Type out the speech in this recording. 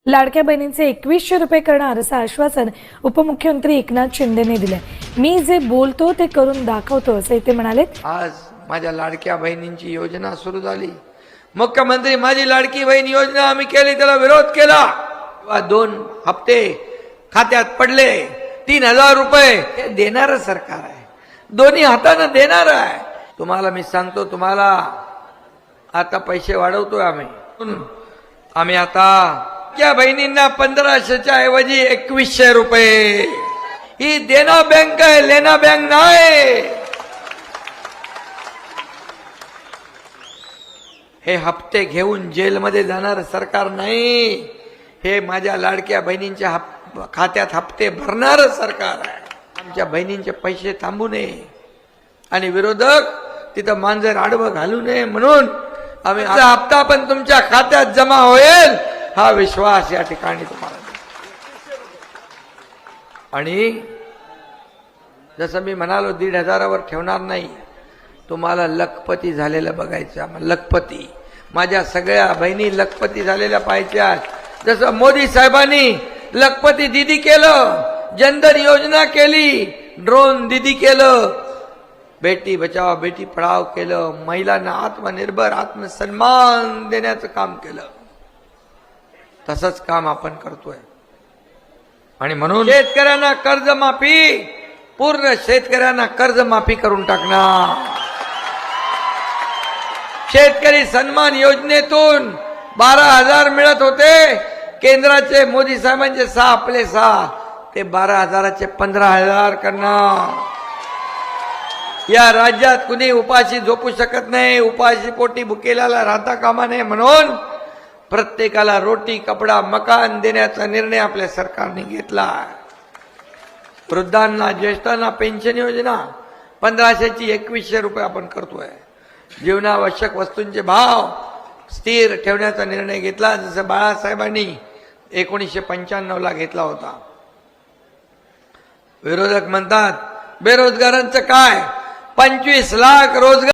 लाडक्या बहिणींचे 2100 रुपये करणार असं आश्वासन उपमुख्यमंत्री एकनाथ शिंदेने दिले। मी जे बोलतो ते करून दाखवतो असं ते म्हणाले। आज माझ्या लाडक्या बहिणींची योजना सुरू झाली। मुख्यमंत्री माझी लाडकी बहीण योजना आम्ही केली, त्याला विरोध केला। 2 हप्ते खात्यात पडले, 3000 रुपये हे देणार सरकार आहे, दोन्ही हाताने देणार आहे। तुम्हाला मी सांगतो, तुम्हाला आता पैसे वाढवतोय आम्ही आता त्या बहिणींना 1500च्या ऐवजी 2100 रुपये। ही देना बँक आहे, लेना बँक नाही। हे हप्ते घेऊन जेलमध्ये जाणार सरकार नाही, हे माझ्या लाडक्या बहिणींच्या खात्यात हप्ते भरणार सरकार आहे। आमच्या बहिणींचे पैसे थांबू नये आणि विरोधक तिथं मांजर आडवं घालू नये म्हणून आम्ही हप्ता पण तुमच्या खात्यात जमा होईल हा विश्वास या ठिकाणी तुम्हाला देतो। आणि जसं मी म्हणालो 1500वर ठेवणार नाही, तुम्हाला लखपती झालेलं बघायचं। लखपती, माझ्या सगळ्या बहिणी लखपती झालेल्या पाहिजेत। जसं मोदी साहेबांनी लखपती दीदी केलं, जनधन योजना केली, ड्रोन दीदी केलं, बेटी बचाओ बेटी पढाओ केलं, महिलांना आत्मनिर्भर आत्मसन्मान देण्याचं काम केलं। तसंच काम आपण करतोय। आणि म्हणून शेतकऱ्यांना कर्जमाफी, पूर्ण शेतकऱ्यांना कर्जमाफी करून टाकणार। शेतकरी सन्मान योजनेतून 12000 मिळत होते, केंद्राचे मोदी साहेबांचे 6 आपले 6, ते 12000चे 15000 करणार। या राज्यात कुणी उपाशी झोपू शकत नाही, उपाशी पोटी भुकेल्याला राहता कामा नये म्हणून प्रत्येकाला रोटी कपडा मकान देण्याचा निर्णय आपल्या सरकारने घेतला। वृद्धांना ज्येष्ठांना पेन्शन योजना 1500ची 2100 रुपये आपण करतोय। जीवनावश्यक वस्तूंचे भाव स्थिर ठेवण्याचा निर्णय घेतला, जसं बाळासाहेबांनी 1995ला घेतला होता। विरोधक म्हणतात बेरोजगारांचं काय, 25 लाख रोजगार